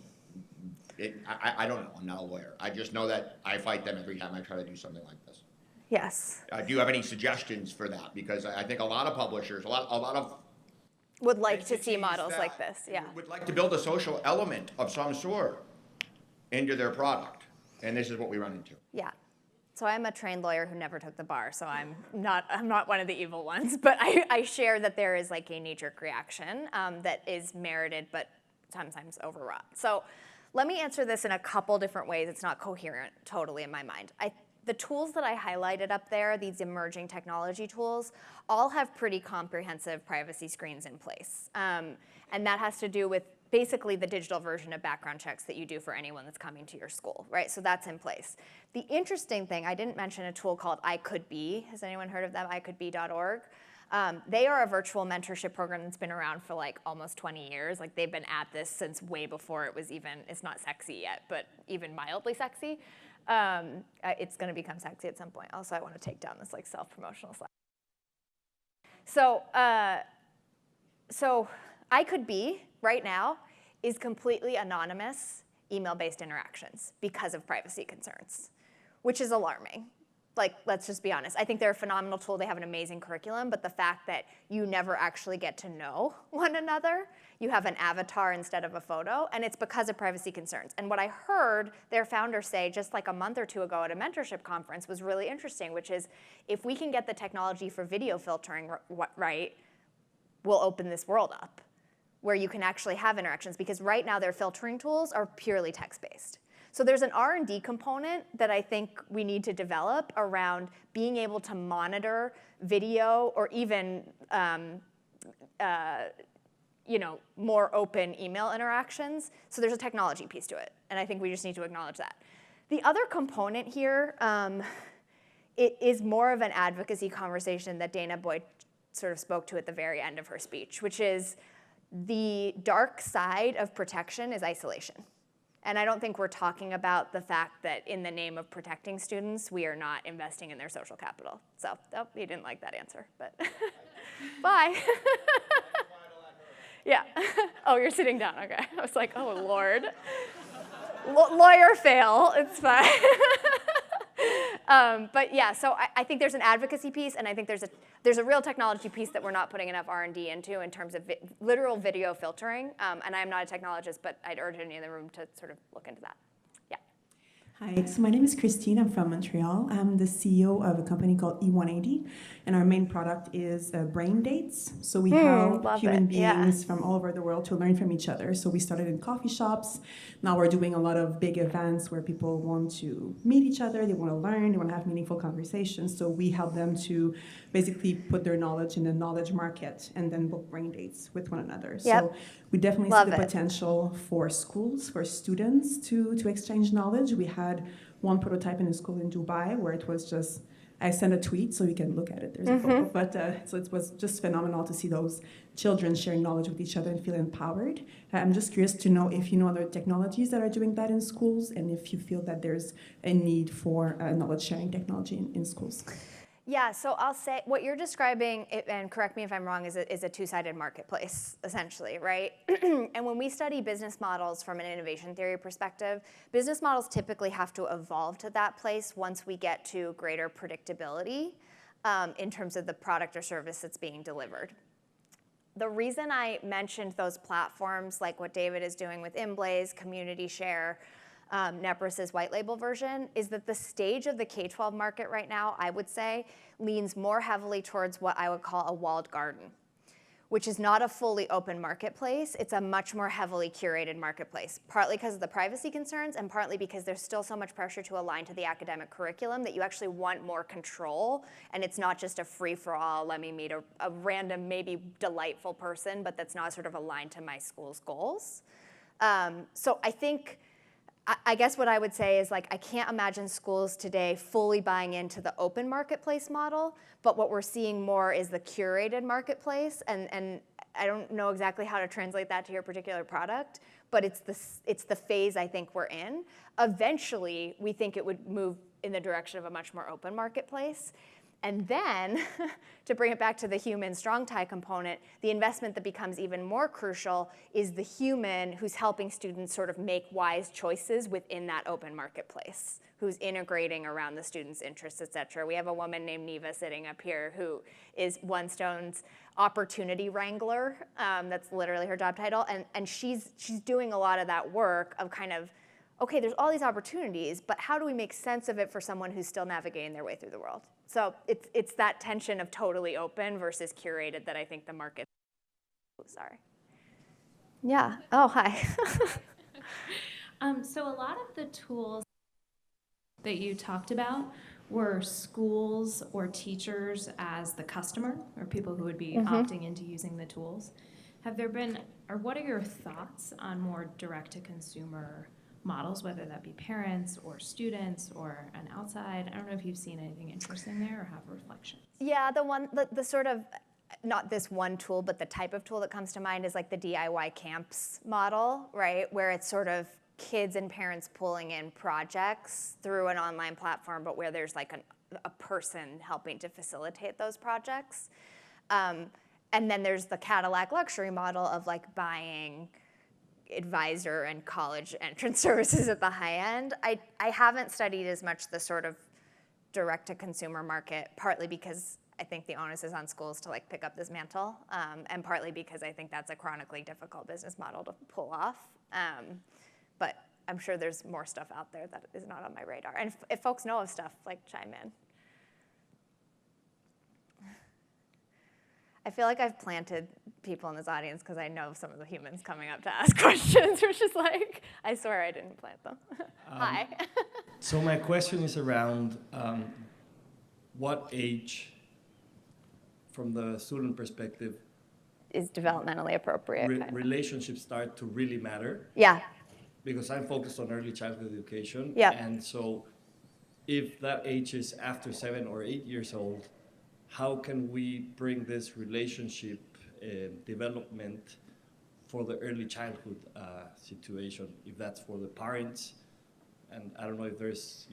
I don't know, I'm not a lawyer. I just know that I fight them every time I try to do something like this. Yes. Do you have any suggestions for that? Because I think a lot of publishers, a lot of Would like to see entities models that like this, yeah. would like to build a social element of some sort into their product, and this is what we run into. Yeah. So I'm a trained lawyer who never took the bar, so I'm not one of the evil ones, but I share that there is like a knee-jerk reaction that is merited, but sometimes overwrought. So let me answer this in a couple different ways. It's not coherent totally in my mind. The tools that I highlighted up there, these emerging technology tools, all have pretty comprehensive privacy screens in place. And that has to do with basically the digital version of background checks that you do for anyone that's coming to your school, right? So that's in place. The interesting thing, I didn't mention a tool called I Could Be. Has anyone heard of them? ICouldBe.org. They are a virtual mentorship program that's been around for like almost 20 years. Like they've been at this since way before it was even, it's not sexy yet, but even mildly sexy. It's gonna become sexy at some point. Also, I wanna take down this like self-promotional slide. So I Could Be, right now, is completely anonymous email-based interactions because of privacy concerns, which is alarming. Like, let's just be honest. I think they're a phenomenal tool. They have an amazing curriculum, but the fact that you never actually get to know one another, you have an avatar instead of a photo, and it's because of privacy concerns. And what I heard their founder say just like a month or two ago at a mentorship conference was really interesting, which is if we can get the technology for video filtering right, we'll open this world up where you can actually have interactions, because right now their filtering tools are purely text-based. So there's an R&D component that I think we need to develop around being able to monitor video or even more open email interactions. So there's a technology piece to it, and I think we just need to acknowledge that. The other component here, it is more of an advocacy conversation that Dana Boyd sort of spoke to at the very end of her speech, which is the dark side of protection is isolation. And I don't think we're talking about the fact that in the name of protecting students, we are not investing in their social capital. So, oh, he didn't like that answer, but bye. Yeah. Oh, you're sitting down, okay. I was like, oh, Lord. Lawyer fail, it's fine. But yeah, so I think there's an advocacy piece, and I think there's a real technology piece that we're not putting enough R&D into in terms of literal video filtering. And I'm not a technologist, but I'd urge any in the room to sort of look into that. Yeah. Hi, so my name is Christine. I'm from Montreal. I'm the CEO of a company called E180, and our main product is brain dates. So we help love human it, yeah. beings from all over the world to learn from each other. So we started in coffee shops. Now we're doing a lot of big events where people want to meet each other, they want to learn, they want to have meaningful conversations. So we help them to basically put their knowledge in the knowledge market and then book brain dates with one another. Yep. So we definitely Love see the it. potential for schools, for students to exchange knowledge. We had one prototype in a school in Dubai where it was just, I sent a tweet so you can look at it, there's a photo, but so it was just phenomenal to see those children sharing knowledge with each other and feel empowered. I'm just curious to know if you know other technologies that are doing that in schools and if you feel that there's a need for knowledge sharing technology in schools. Yeah, so I'll say what you're describing, and correct me if I'm wrong, is a two-sided marketplace, essentially, right? And when we study business models from an innovation theory perspective, business models typically have to evolve to that place once we get to greater predictability in terms of the product or service that's being delivered. The reason I mentioned those platforms, like what David is doing with Inblaze, Community Share, Narus's white label version, is that the stage of the K-12 market right now, I would say, leans more heavily towards what I would call a walled garden, which is not a fully open marketplace. It's a much more heavily curated marketplace, partly because of the privacy concerns and partly because there's still so much pressure to align to the academic curriculum that you actually want more control, and it's not just a free-for-all, let me meet a random, maybe delightful person, but that's not sort of aligned to my school's goals. So I guess what I would say is, like, I can't imagine schools today fully buying into the open marketplace model, but what we're seeing more is the curated marketplace, and I don't know exactly how to translate that to your particular product, but it's the phase I think we're in. Eventually, we think it would move in the direction of a much more open marketplace. And then, to bring it back to the human strong tie component, the investment that becomes even more crucial is the human who's helping students sort of make wise choices within that open marketplace, who's integrating around the students' interests, et cetera. We have a woman named Neva sitting up here who is One Stone's opportunity wrangler. That's literally her job title. And she's doing a lot of that work of kind of, okay, there's all these opportunities, but how do we make sense of it for someone who's still navigating their way through the world? So it's that tension of totally open versus curated that I think the market. Oh, sorry. Yeah. Oh, hi. So a lot of the tools that you talked about were schools or teachers as the customer, or people who would be opting into using the tools. Have there been, or what are your thoughts on more direct-to-consumer models, whether that be parents or students or an outside? I don't know if you've seen anything interesting there or have reflections. Yeah, the sort of, not this one tool, but the type of tool that comes to mind is like the DIY camps model, right? Where it's sort of kids and parents pulling in projects through an online platform, but where there's like a person helping to facilitate those projects. And then there's the Cadillac luxury model of like buying advisor and college entrance services at the high end. I haven't studied as much the sort of direct-to-consumer market, partly because I think the onus is on schools to like pick up this mantle, and partly because I think that's a chronically difficult business model to pull off. But I'm sure there's more stuff out there that is not on my radar. And if folks know of stuff, like, chime in. I feel like I've planted people in this audience because I know some of the humans coming up to ask questions, which is like, I swear I didn't plant them. Hi. So my question is around what age, from the student perspective, Is developmentally appropriate. relationships start to really matter? Yeah. Because I'm focused on early childhood education. Yeah. And so if that age is after 7 or 8 years old, how can we bring this relationship development for the early childhood situation, if that's for the parents? And I don't know if there's,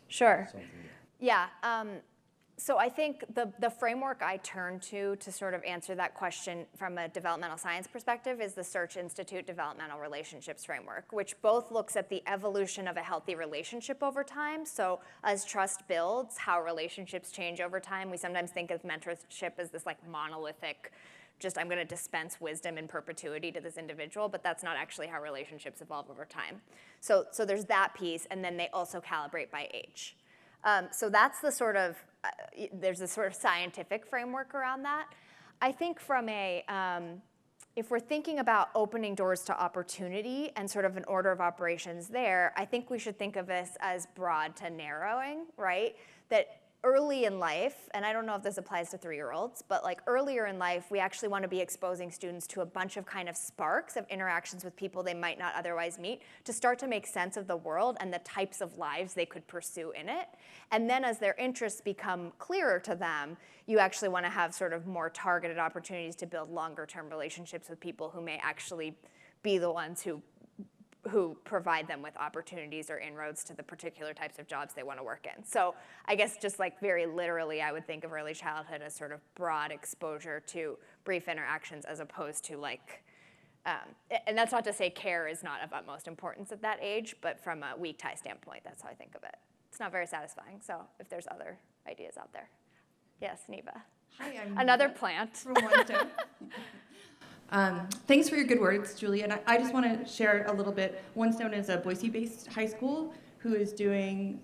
Sure. something. Yeah. So I think the framework I turn to sort of answer that question from a developmental science perspective is the Search Institute Developmental Relationships Framework, which both looks at the evolution of a healthy relationship over time. So as trust builds, how relationships change over time. We sometimes think of mentorship as this like monolithic just I'm going to dispense wisdom in perpetuity to this individual, but that's not actually how relationships evolve over time. So there's that piece, and then they also calibrate by age. So that's the sort of, there's a sort of scientific framework around that. I think from a, if we're thinking about opening doors to opportunity and sort of an order of operations there, I think we should think of this as broad to narrowing, right? That early in life, and I don't know if this applies to 3-year-olds, but like earlier in life, we actually want to be exposing students to a bunch of kind of sparks of interactions with people they might not otherwise meet to start to make sense of the world and the types of lives they could pursue in it. And then as their interests become clearer to them, you actually want to have sort of more targeted opportunities to build longer term relationships with people who may actually be the ones who provide them with opportunities or inroads to the particular types of jobs they want to work in. So I guess just like very literally, I would think of early childhood as sort of broad exposure to brief interactions as opposed to like, and that's not to say care is not of utmost importance at that age, but from a weak tie standpoint, that's how I think of it. It's not very satisfying, so if there's other ideas out there. Yes, Neva. Hi, I'm Another Neva plant. from One Stone. Thanks for your good words, Julie. And I just want to share a little bit. One Stone is a Boise-based high school who is doing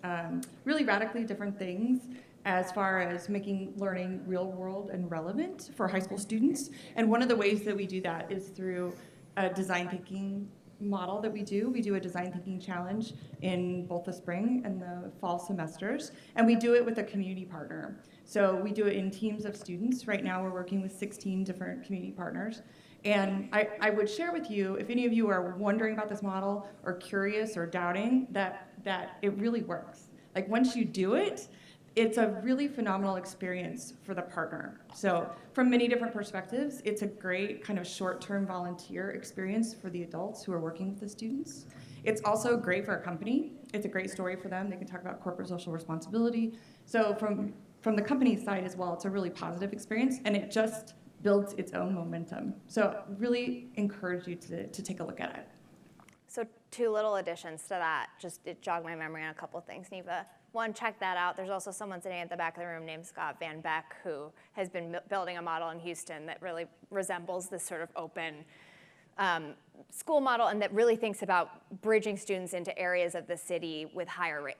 really radically different things as far as making learning real world and relevant for high school students. And one of the ways that we do that is through a design thinking model that we do. We do a design thinking challenge in both the spring and the fall semesters, and we do it with a community partner. So we do it in teams of students. Right now we're working with 16 different community partners. And I would share with you, if any of you are wondering about this model or curious or doubting, that it really works. Like once you do it, it's a really phenomenal experience for the partner. So from many different perspectives, it's a great kind of short-term volunteer experience for the adults who are working with the students. It's also great for a company. It's a great story for them. They can talk about corporate social responsibility. So from the company side as well, it's a really positive experience, and it just builds its own momentum. So really encourage you to take a look at it. So 2 little additions to that, just it jogged my memory on a couple of things, Neva. One, check that out. There's also someone sitting at the back of the room named Scott Van Beck who has been building a model in Houston that really resembles this sort of open school model and that really thinks about bridging students into areas of the city with higher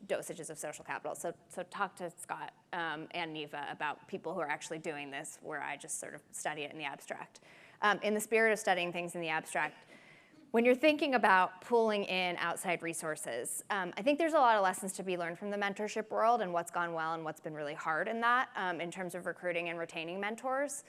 dosages of social capital. So talk to Scott and Neva about people who are actually doing this, where I just sort of study it in the abstract. In the spirit of studying things in the abstract, when you're thinking about pulling in outside resources, I think there's a lot of lessons to be learned from the mentorship world and what's gone well and what's been really hard in that in terms of recruiting and retaining mentors.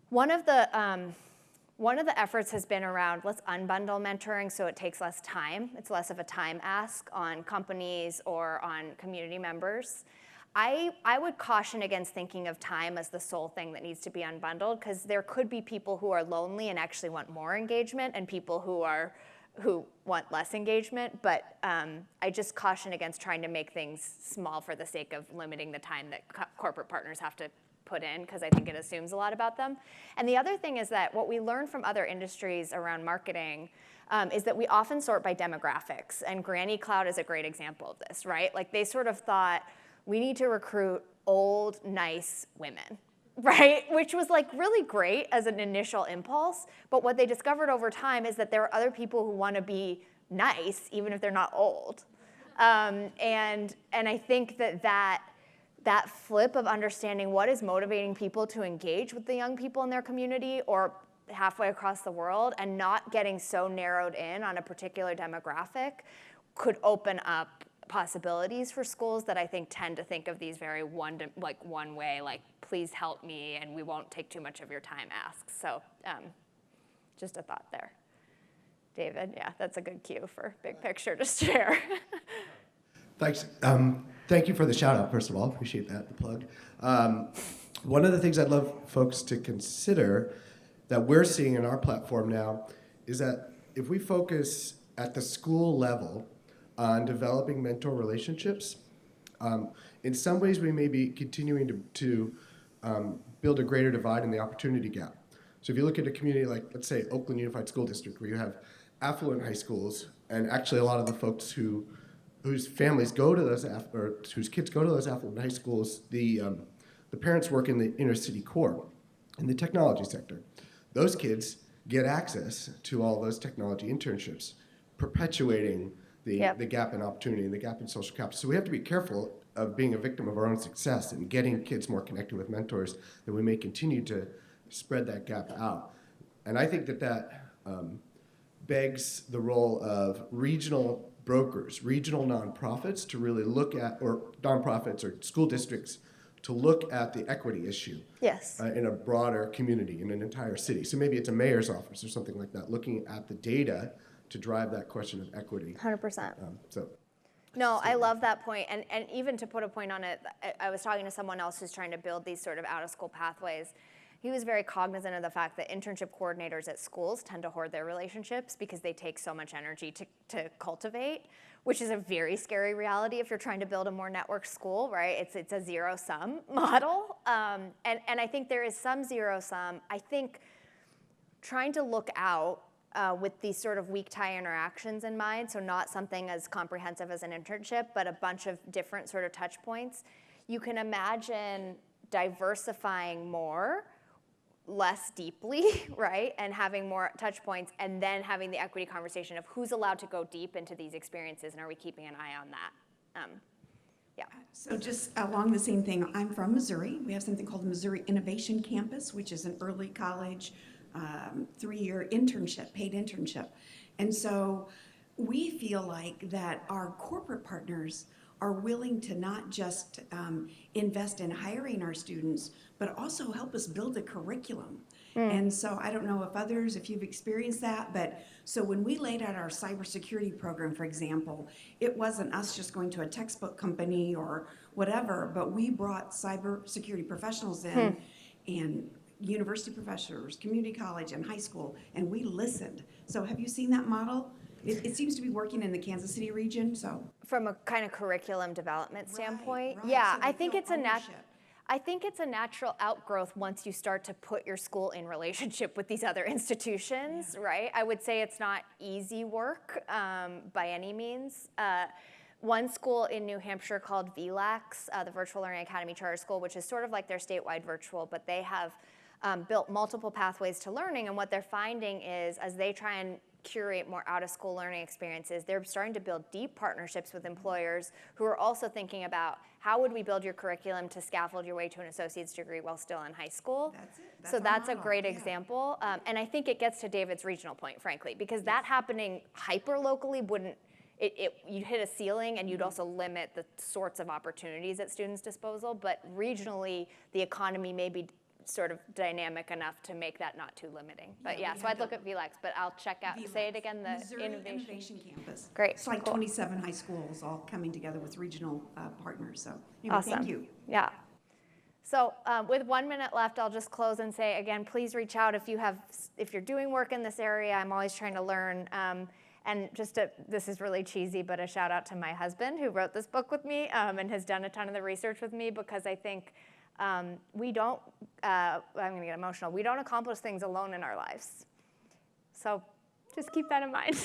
One of the efforts has been around let's unbundle mentoring so it takes less time. It's less of a time ask on companies or on community members. I would caution against thinking of time as the sole thing that needs to be unbundled, because there could be people who are lonely and actually want more engagement and people who want less engagement. But I just caution against trying to make things small for the sake of limiting the time that corporate partners have to put in, because I think it assumes a lot about them. And the other thing is that what we learn from other industries around marketing is that we often sort by demographics. And Granny Cloud is a great example of this, right? Like they sort of thought, we need to recruit old, nice women, right? Which was like really great as an initial impulse. But what they discovered over time is that there are other people who want to be nice, even if they're not old. And I think that flip of understanding what is motivating people to engage with the young people in their community or halfway across the world and not getting so narrowed in on a particular demographic could open up possibilities for schools that I think tend to think of these very one way, like please help me and we won't take too much of your time asks. So just a thought there. David, yeah, that's a good cue for big picture to share. Thanks. Thank you for the shout out, first of all. Appreciate that, the plug. One of the things I'd love folks to consider that we're seeing in our platform now is that if we focus at the school level on developing mentor relationships, in some ways we may be continuing to build a greater divide in the opportunity gap. So if you look at a community like, let's say, Oakland Unified School District, where you have affluent high schools, and actually a lot of the folks whose families go to those, or whose kids go to those affluent high schools, the parents work in the inner city core. in the technology sector. Those kids get access to all those technology internships, perpetuating the gap in opportunity and the gap in social capital. So we have to be careful of being a victim of our own success and getting kids more connected with mentors, that we may continue to spread that gap out. And I think that begs the role of regional brokers, regional nonprofits to really look at, or nonprofits or school districts to look at the equity issue. Yes. In a broader community, in an entire city. So maybe it's a mayor's office or something like that, looking at the data to drive that question of equity. 100%. So. No, I love that point. And even to put a point on it, I was talking to someone else who's trying to build these sort of out-of-school pathways. He was very cognizant of the fact that internship coordinators at schools tend to hoard their relationships because they take so much energy to cultivate, which is a very scary reality if you're trying to build a more networked school, right? It's a zero-sum model. And I think there is some zero-sum. I think trying to look out with these sort of weak tie interactions in mind, so not something as comprehensive as an internship, but a bunch of different sort of touch points, you can imagine diversifying more, less deeply, right? And having more touch points, and then having the equity conversation of who's allowed to go deep into these experiences, and are we keeping an eye on that? Yeah. So just along the same thing, I'm from Missouri. We have something called the Missouri Innovation Campus, which is an early college 3-year internship, paid internship. And so we feel like that our corporate partners are willing to not just invest in hiring our students, but also help us build a curriculum. And so I don't know if you've experienced that, but so when we laid out our cybersecurity program, for example, it wasn't us just going to a textbook company or whatever, but we brought cybersecurity professionals in and university professors, community college, and high school, and we listened. So have you seen that model? It seems to be working in the Kansas City region, so. From a kind of curriculum development standpoint, right. yeah, So they I think feel it's a ownership. I think it's a natural outgrowth once you start to put your school in relationship with these other institutions, right? I would say it's not easy work by any means. One school in New Hampshire called VLAX, the Virtual Learning Academy Charter School, which is sort of like their statewide virtual, but they have built multiple pathways to learning, and what they're finding is as they try and curate more out-of-school learning experiences, they're starting to build deep partnerships with employers who are also thinking about how would we build your curriculum to scaffold your way to an associate's degree while still in high school. That's it. So our that's a model, great yeah. example. And I think it gets to David's regional point, frankly, because that happening hyper-locally wouldn't, you'd hit a ceiling and you'd also limit the sorts of opportunities at students' disposal, but regionally, the economy may be sort of dynamic enough to make that not too limiting. But Yeah, yeah, we so had I'd look at VLAX, but I'll check out, say it again, the Missouri innovation. Campus. Great, It's like cool. 27 high schools all coming together with regional partners. So anyway, Awesome. thank you. Yeah. So with 1 minute left, I'll just close and say, again, please reach out if you're doing work in this area. I'm always trying to learn. And this is really cheesy, but a shout out to my husband who wrote this book with me and has done a ton of the research with me, because I think we don't, I'm gonna get emotional, we don't accomplish things alone in our lives. So just keep that in mind.